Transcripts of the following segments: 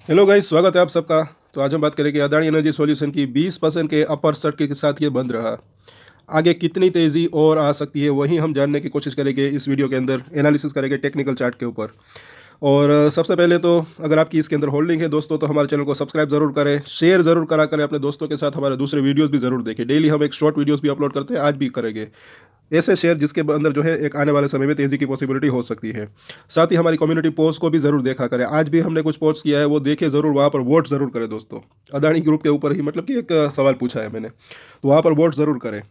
Hello guys, स्वागत है आप सबका। तो आज हम बात करेंगे अदानी एनर्जी सॉल्यूशन की 20% के अपर सर्किट के साथ ये बंद रहा। आगे कितनी तेज़ी और आ सकती है वही हम जानने की कोशिश करेंगे इस वीडियो के अंदर। एनालिसिस करेंगे टेक्निकल चार्ट के ऊपर। और सबसे पहले तो अगर आपकी इसके अंदर होल्डिंग है दोस्तों, तो हमारे चैनल को सब्सक्राइब जरूर करें, शेयर जरूर करा करें अपने दोस्तों के साथ। हमारे दूसरे वीडियोस भी जरूर देखें। डेली हम एक शॉर्ट वीडियोस भी अपलोड करते हैं, आज भी करेंगे ऐसे शेयर जिसके अंदर जो है एक आने वाले समय में तेज़ी की पॉसिबिलिटी हो सकती है। साथ ही हमारी कम्युनिटी पोस्ट को भी ज़रूर देखा करें। आज भी हमने कुछ पोस्ट किया है, वो देखे ज़रूर, वहाँ पर वोट ज़रूर करें दोस्तों। अदानी ग्रुप के ऊपर ही मतलब कि एक सवाल पूछा है मैंने, तो वहाँ पर वोट ज़रूर करें।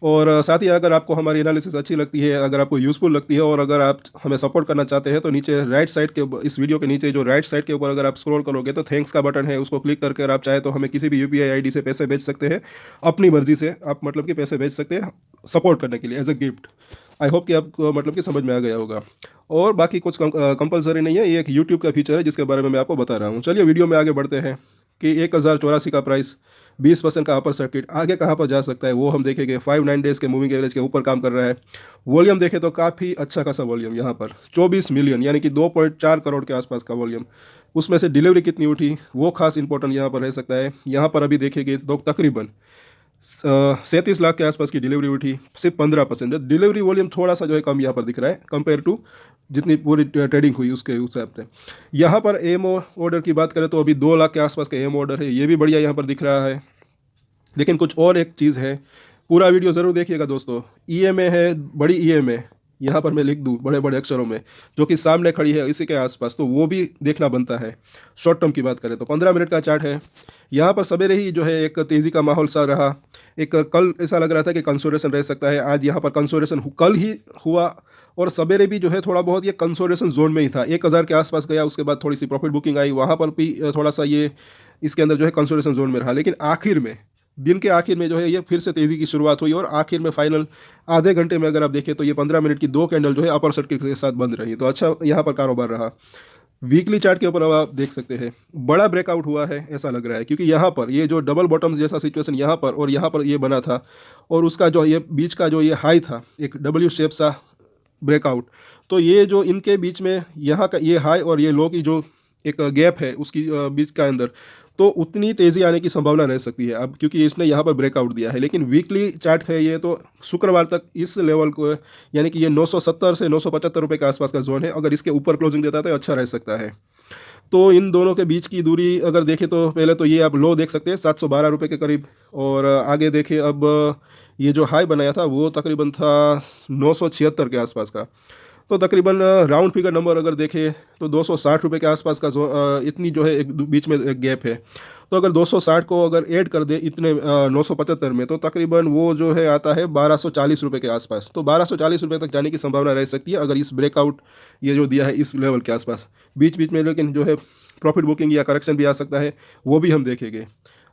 और साथ ही अगर आपको हमारी एनालिसिस अच्छी लगती है, अगर आपको यूज़फुल लगती है और अगर आप हमें सपोर्ट करना चाहते हैं, तो नीचे राइट साइड के इस वीडियो के नीचे जो राइट साइड के ऊपर अगर आप स्क्रॉल करोगे तो थैंक्स का बटन है, उसको क्लिक करके आप चाहे तो हमें किसी भी यूपीआई आईडी से पैसे भेज सकते हैं। अपनी मर्जी से आप मतलब कि पैसे भेज सकते हैं सपोर्ट करने के लिए as a gift. I hope कि आपको मतलब कि समझ में आ गया होगा। और बाकी कुछ कंपलसरी नहीं है, ये एक यूट्यूब का फीचर है जिसके बारे में मैं आपको बता रहा हूँ। चलिए वीडियो में आगे बढ़ते हैं कि 1084 का प्राइस, 20% का अपर सर्किट, आगे कहाँ पर जा सकता है वो हम देखेंगे। 5-9 डेज़ के मूविंग एवरेज के ऊपर काम कर रहा है। वॉल्यूम देखें तो काफ़ी अच्छा खासा वॉल्यूम यहाँ पर 24 मिलियन यानी कि 2.4 करोड़ के आसपास का वॉल्यूम। उसमें से डिलीवरी कितनी उठी वो खास इंपॉर्टेंट यहाँ पर रह सकता है। यहाँ पर अभी देखेंगे तो तकरीबन 37 लाख के आसपास की डिलीवरी उठी, सिर्फ 15%। डिलीवरी वॉल्यूम थोड़ा सा जो है कम यहाँ पर दिख रहा है कंपेयर टू जितनी पूरी ट्रेडिंग हुई उसके हिसाब से। यहाँ पर एमओ ऑर्डर की बात करें तो अभी 2 लाख के आसपास का एमओ ऑर्डर है, ये भी बढ़िया यहाँ पर दिख रहा है। लेकिन कुछ और एक चीज़ है, पूरा वीडियो ज़रूर देखिएगा दोस्तों। ईएमए है, बड़ी ईएमए यहाँ पर मैं लिख दूँ बड़े बड़े अक्षरों में, जो कि सामने खड़ी है इसी के आसपास, तो वो भी देखना बनता है। शॉर्ट टर्म की बात करें तो 15 मिनट का चार्ट है। यहाँ पर सवेरे ही जो है एक तेज़ी का माहौल सा रहा। एक कल ऐसा लग रहा था कि कंसोलिडेशन रह सकता है, आज यहाँ पर कंसोलिडेशन कल ही हुआ। और सवेरे भी जो है थोड़ा बहुत ये कंसोलिडेशन जोन में ही था, 1000 के आसपास गया, उसके बाद थोड़ी सी प्रॉफिट बुकिंग आई, वहाँ पर भी थोड़ा सा ये इसके अंदर जो है कंसोलिडेशन जोन में रहा। लेकिन आखिर में दिन के आखिर में जो है ये फिर से तेज़ी की शुरुआत हुई और आखिर में फाइनल आधे घंटे में अगर आप देखें तो ये 15 मिनट की 2 कैंडल जो है अपर सर्किट के साथ बंद रही। तो अच्छा यहाँ पर कारोबार रहा। वीकली चार्ट के ऊपर अब आप देख सकते हैं बड़ा ब्रेकआउट हुआ है ऐसा लग रहा है, क्योंकि यहाँ पर ये जो डबल बॉटम जैसा सिचुएशन यहाँ पर और यहाँ पर ये बना था, और उसका जो ये बीच का जो ये हाई था एक डब्ल्यू शेप सा ब्रेकआउट, तो ये जो इनके बीच में यहाँ का ये हाई और ये लो की जो एक गैप है उसकी बीच का अंदर, तो उतनी तेज़ी आने की संभावना रह सकती है अब, क्योंकि इसने यहाँ पर ब्रेकआउट दिया है। लेकिन वीकली चार्ट है ये, तो शुक्रवार तक इस लेवल को यानी कि ये 970 से 975 रुपये के आसपास का जोन है, अगर इसके ऊपर क्लोजिंग देता है तो अच्छा रह सकता है। तो इन दोनों के बीच की दूरी अगर देखें तो पहले तो ये आप लो देख सकते हैं 712 रुपये के करीब, और आगे देखें अब ये जो हाई बनाया था वो तकरीबन था 976 के आसपास का। तो तकरीबन राउंड फिगर नंबर अगर देखें तो 260 रुपये के आसपास का इतनी जो है एक बीच में एक गैप है। तो अगर 260 को अगर ऐड कर दे इतने 975 में, तो तकरीबन वो जो है आता है 1240 रुपये के आसपास। तो 1240 रुपये तक जाने की संभावना रह सकती है अगर इस ब्रेकआउट ये जो दिया है इस लेवल के आसपास। बीच बीच में लेकिन जो है प्रॉफिट बुकिंग या करेक्शन भी आ सकता है, वो भी हम देखेंगे।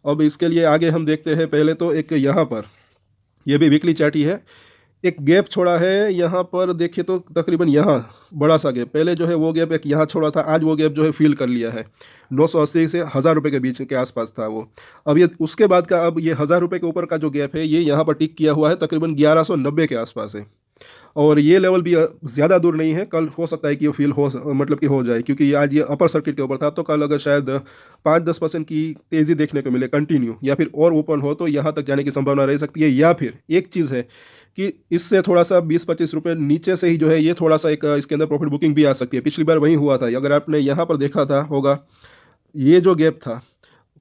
अब इसके लिए आगे हम देखते हैं, पहले तो एक यहाँ पर ये भी वीकली चार्ट ही है, एक गैप छोड़ा है यहाँ पर देखिए तो तकरीबन यहाँ बड़ा सा गैप, पहले जो है वो गैप एक यहाँ छोड़ा था, आज वो गैप जो है फिल कर लिया है। 980 से 1000 रुपये के बीच के आसपास था वो। अब ये उसके बाद का अब ये 1000 रुपये के ऊपर का जो गैप है ये यहाँ पर टिक किया हुआ है, तकरीबन 1190 के आसपास है। और ये लेवल भी ज़्यादा दूर नहीं है, कल हो सकता है कि ये फील हो मतलब कि हो जाए, क्योंकि ये आज ये अपर सर्किट के ऊपर था, तो कल अगर शायद 5-10% की तेज़ी देखने को मिले कंटिन्यू या फिर और ओपन हो तो यहाँ तक जाने की संभावना रह सकती है। या फिर एक चीज़ है कि इससे थोड़ा सा 20-25 रुपये नीचे से ही जो है ये थोड़ा सा एक इसके अंदर प्रॉफिट बुकिंग भी आ सकती है। पिछली बार वही हुआ था, अगर आपने यहाँ पर देखा था होगा, ये जो गैप था,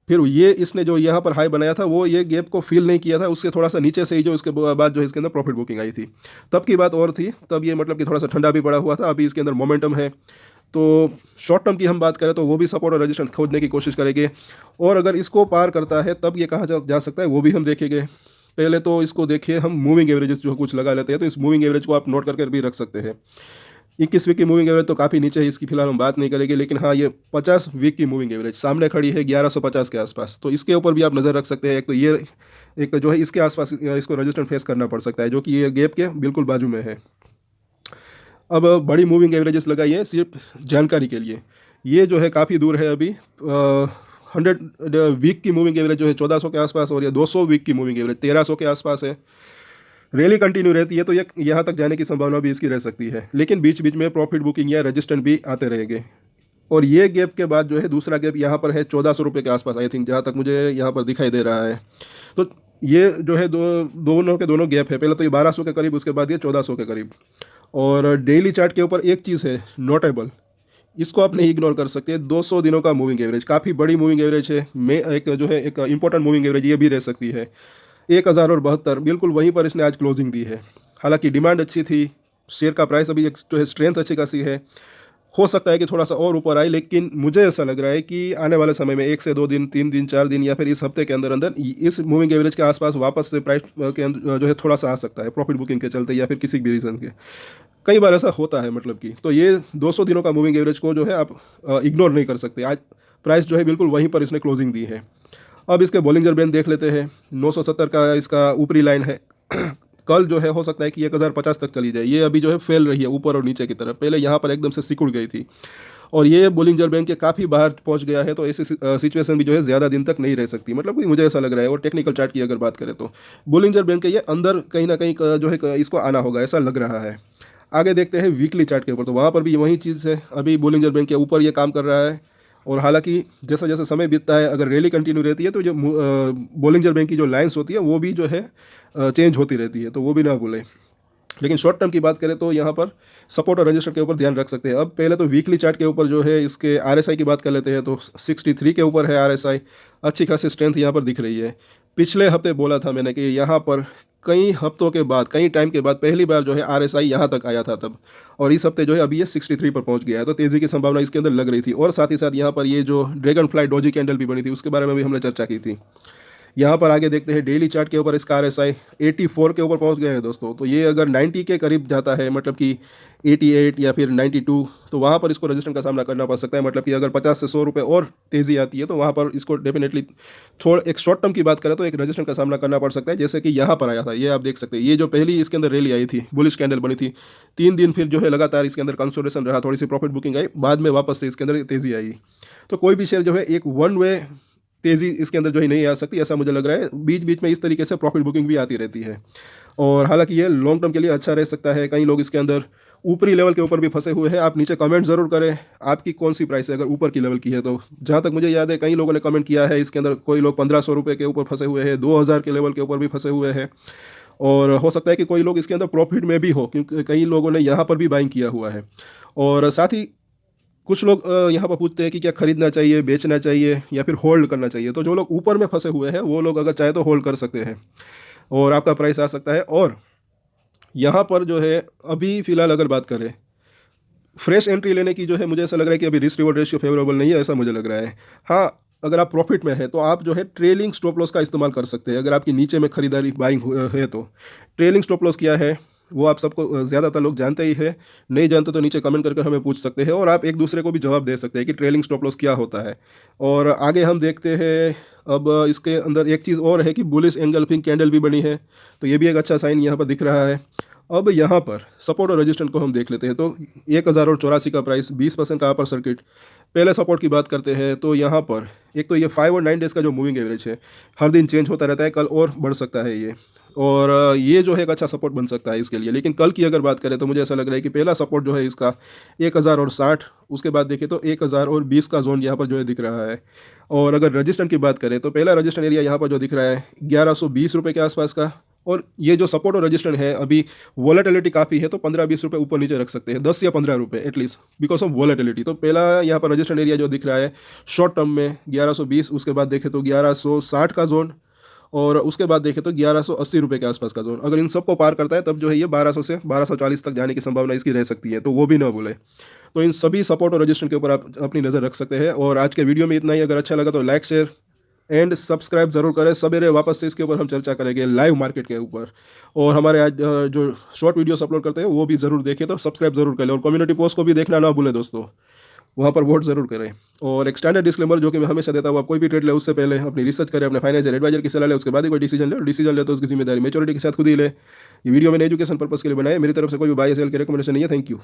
फिर ये इसने जो यहाँ पर हाई बनाया था वो ये गैप को फील नहीं किया था, उससे थोड़ा सा नीचे से ही जो इसके बाद जो है इसके अंदर प्रॉफिट बुकिंग आई थी। तब की बात और थी, तब ये मतलब कि थोड़ा सा ठंडा भी पड़ा हुआ था, अभी इसके अंदर मोमेंटम है। तो शॉर्ट टर्म की हम बात करें तो वो भी सपोर्ट और रेजिस्टेंस खोजने की कोशिश करेंगे, और अगर इसको पार करता है तब ये कहाँ जा सकता है वो भी हम देखेंगे। पहले तो इसको देखिए हम मूविंग एवरेजेस जो कुछ लगा लेते हैं, तो इस मूविंग एवरेज को आप नोट करके भी रख सकते हैं। 21 वीक की मूविंग एवरेज तो काफ़ी नीचे है, इसकी फिलहाल हम बात नहीं करेंगे, लेकिन हाँ ये 50 वीक की मूविंग एवरेज सामने खड़ी है 1150 के आसपास, तो इसके ऊपर भी आप नज़र रख सकते हैं। एक तो ये एक जो है इसके आसपास इसको रेजिस्टेंस फेस करना पड़ सकता है, जो कि ये गैप के बिल्कुल बाजू में है। अब बड़ी मूविंग एवरेजेस लगाई है सिर्फ जानकारी के लिए, ये जो है काफ़ी दूर है अभी। 100 वीक की मूविंग एवरेज जो है 1400 के आसपास, और ये 200 वीक की मूविंग एवरेज 1300 के आसपास है। रैली कंटिन्यू रहती है तो ये यहाँ तक जाने की संभावना भी इसकी रह सकती है, लेकिन बीच बीच में प्रॉफिट बुकिंग या रजिस्टेंट भी आते रहेंगे। और ये गैप के बाद जो है दूसरा गैप यहाँ पर है 1400 रुपये के आसपास, आई थिंक, जहाँ तक मुझे यहाँ पर दिखाई दे रहा है। तो ये जो है दोनों के दोनों गैप है, पहले तो ये 1200 के करीब, उसके बाद ये 1400 के करीब। और डेली चार्ट के ऊपर एक चीज़ है नोटेबल, इसको आप नहीं इग्नोर कर सकते, 200 दिनों का मूविंग एवरेज, काफ़ी बड़ी मूविंग एवरेज है। मैं एक जो है एक इंपॉर्टेंट मूविंग एवरेज ये भी रह सकती है। 1072 बिल्कुल वहीं पर इसने आज क्लोजिंग दी है। हालांकि डिमांड अच्छी थी, शेयर का प्राइस अभी जो है स्ट्रेंथ अच्छी खासी है, हो सकता है कि थोड़ा सा और ऊपर आए, लेकिन मुझे ऐसा लग रहा है कि आने वाले समय में 1 से 2 दिन, 3 दिन, 4 दिन या फिर इस हफ्ते के अंदर अंदर इस मूविंग एवरेज के आसपास वापस से प्राइस के अंदर जो है थोड़ा सा आ सकता है, प्रॉफिट बुकिंग के चलते या फिर किसी भी रीज़न के। कई बार ऐसा होता है, मतलब कि तो ये 200 दिनों का मूविंग एवरेज को जो है आप इग्नोर नहीं कर सकते। आज प्राइस जो है बिल्कुल वहीं पर इसने क्लोजिंग दी है। अब इसके बॉलिंजर बैंड देख लेते हैं, 970 का इसका ऊपरी लाइन है। कल जो है हो सकता है कि 1050 तक चली जाए। ये अभी जो है फैल रही है ऊपर और नीचे की तरफ, पहले यहाँ पर एकदम से सिकुड़ गई थी और ये बॉलिंजर बैंड के काफ़ी बाहर पहुँच गया है। तो ऐसी सिचुएशन भी जो है ज़्यादा दिन तक नहीं रह सकती, मतलब कि मुझे ऐसा लग रहा है। और टेक्निकल चार्ट की अगर बात करें तो बॉलिंजर बैंड के ये अंदर कहीं ना कहीं जो है इसको आना होगा, ऐसा लग रहा है। आगे देखते हैं वीकली चार्ट के ऊपर, तो वहाँ पर भी वही चीज़ है, अभी बॉलिंजर बैंड के ऊपर ये काम कर रहा है। और हालांकि जैसा जैसा समय बीतता है, अगर रैली कंटिन्यू रहती है तो जो बॉलिंजर बैंड की जो लाइंस होती है वो भी जो है चेंज होती रहती है, तो वो भी ना भूलें। लेकिन शॉर्ट टर्म की बात करें तो यहाँ पर सपोर्ट और रजिस्टर के ऊपर ध्यान रख सकते हैं। अब पहले तो वीकली चार्ट के ऊपर जो है इसके आरएसआई की बात कर लेते हैं, तो 63 के ऊपर है आरएसआई, अच्छी खासी स्ट्रेंथ यहाँ पर दिख रही है। पिछले हफ्ते बोला था मैंने कि यहाँ पर कई हफ्तों के बाद, कई टाइम के बाद पहली बार जो है आरएसआई यहाँ तक आया था तब, और इस हफ्ते जो है अभी ये 63 पर पहुँच गया है, तो तेज़ी की संभावना इसके अंदर लग रही थी। और साथ ही साथ यहाँ पर ये जो ड्रैगन फ्लाई डोजी कैंडल भी बनी थी, उसके बारे में भी हमने चर्चा की थी। यहाँ पर आगे देखते हैं डेली चार्ट के ऊपर इसका आरएसआई 84 के ऊपर पहुँच गया है दोस्तों। तो ये अगर 90 के करीब जाता है, मतलब कि 88 या फिर 92, तो वहाँ पर इसको रेजिस्टेंस का सामना करना पड़ सकता है। मतलब कि अगर 50 से 100 रुपये और तेज़ी आती है तो वहाँ पर इसको डेफिनेटली थोड़ा, एक शॉर्ट टर्म की बात करें तो एक रेजिस्टेंस का सामना करना पड़ सकता है, जैसे कि यहाँ पर आया था। ये आप देख सकते हैं, ये जो पहली इसके अंदर रैली आई थी, बुलिश कैंडल बनी थी, 3 दिन फिर जो है लगातार इसके अंदर कंसोलिडेशन रहा, थोड़ी सी प्रॉफिट बुकिंग आई, बाद में वापस से इसके अंदर तेज़ी आई। तो कोई भी शेयर जो है एक वन वे तेज़ी इसके अंदर जो है नहीं आ सकती, ऐसा मुझे लग रहा है। बीच बीच में इस तरीके से प्रॉफिट बुकिंग भी आती रहती है, और हालांकि ये लॉन्ग टर्म के लिए अच्छा रह सकता है। कई लोग इसके अंदर ऊपरी लेवल के ऊपर भी फंसे हुए हैं। आप नीचे कमेंट ज़रूर करें, आपकी कौन सी प्राइस है अगर ऊपर की लेवल की है तो। जहाँ तक मुझे याद है कई लोगों ने कमेंट किया है इसके अंदर, कोई लोग 1500 रुपये के ऊपर फंसे हुए हैं, 2000 के लेवल के ऊपर भी फंसे हुए हैं, और हो सकता है कि कोई लोग इसके अंदर प्रॉफिट में भी हो, क्योंकि कई लोगों ने यहाँ पर भी बाइंग किया हुआ है। और साथ ही कुछ लोग यहाँ पर पूछते हैं कि क्या खरीदना चाहिए, बेचना चाहिए या फिर होल्ड करना चाहिए। तो जो लोग ऊपर में फंसे हुए हैं वो लोग अगर चाहे तो होल्ड कर सकते हैं और आपका प्राइस आ सकता है। और यहाँ पर जो है अभी फ़िलहाल अगर बात करें फ्रेश एंट्री लेने की, जो है मुझे ऐसा लग रहा है कि अभी रिस्क रिवॉर्ड रेशियो फेवरेबल नहीं है, ऐसा मुझे लग रहा है। हाँ, अगर आप प्रॉफिट में है तो आप जो है ट्रेलिंग स्टॉप लॉस का इस्तेमाल कर सकते हैं। अगर आपकी नीचे में खरीदारी बाइंग है तो ट्रेलिंग स्टॉप लॉस क्या है वो आप सबको ज़्यादातर लोग जानते ही है, नहीं जानते तो नीचे कमेंट करके हमें पूछ सकते हैं, और आप एक दूसरे को भी जवाब दे सकते हैं कि ट्रेलिंग स्टॉप लॉस क्या होता है। और आगे हम देखते हैं, अब इसके अंदर एक चीज़ और है कि बुलिश एंगल्फिंग कैंडल भी बनी है, तो ये भी एक अच्छा साइन यहाँ पर दिख रहा है। अब यहाँ पर सपोर्ट और रेजिस्टेंस को हम देख लेते हैं, तो 1084 का प्राइस, 20% का अपर सर्किट। पहले सपोर्ट की बात करते हैं तो यहाँ पर एक तो ये 5 और 9 डेज़ का जो मूविंग एवरेज है हर दिन चेंज होता रहता है, कल और बढ़ सकता है ये, और ये जो है एक अच्छा सपोर्ट बन सकता है इसके लिए। लेकिन कल की अगर बात करें तो मुझे ऐसा लग रहा है कि पहला सपोर्ट जो है इसका 1060, उसके बाद देखें तो 1020 का जोन यहाँ पर जो है दिख रहा है। और अगर रजिस्टेंस की बात करें तो पहला रजिस्टेंस एरिया यहाँ पर जो दिख रहा है 1120 रुपये के आसपास का, और ये जो सपोर्ट और रजिस्टेंस है अभी वॉलेटिलिटी काफ़ी है, तो 15-20 रुपये ऊपर नीचे रख सकते हैं, 10 या 15 रुपये एटलीस्ट, बिकॉज ऑफ वॉलेटिलिटी। तो पहला यहाँ पर रजिस्टेंस एरिया जो दिख रहा है शॉर्ट टर्म में 1120, उसके बाद देखें तो 1160 का जोन, और उसके बाद देखें तो 1180 रुपये के आसपास का जोन। अगर इन सबको पार करता है तब जो है ये 1200 से 1240 तक जाने की संभावना इसकी रह सकती है, तो वो भी ना भूलें। तो इन सभी सपोर्ट और रजिस्टेंस के ऊपर आप अपनी नज़र रख सकते हैं। और आज के वीडियो में इतना ही। अगर अच्छा लगा तो लाइक, शेयर एंड सब्सक्राइब ज़रूर करें। सवेरे वापस से इसके ऊपर हम चर्चा करेंगे लाइव मार्केट के ऊपर, और हमारे आज जो शॉर्ट वीडियोस अपलोड करते हैं वो भी ज़रूर देखें, तो सब्सक्राइब ज़रूर करें। और कम्युनिटी पोस्ट को भी देखना ना भूलें दोस्तों, वहाँ पर वोट ज़रूर करें। और एक स्टैंडर्ड डिस्क्लेमर जो कि मैं हमेशा देता हूँ, आप कोई भी ट्रेड ले उससे पहले अपनी रिसर्च करें, अपने फाइनेंशियल एडवाइजर की सलाह ले, उसके बाद ही कोई डिसीजन ले तो उसकी जिम्मेदारी मेच्योरिटी के साथ खुद ही ले। ये वीडियो मैंने एजुकेशन पर्पस के लिए बनाया, मेरी तरफ से कोई भी बाय सेल की रिकमेंडेशन नहीं है। Thank you.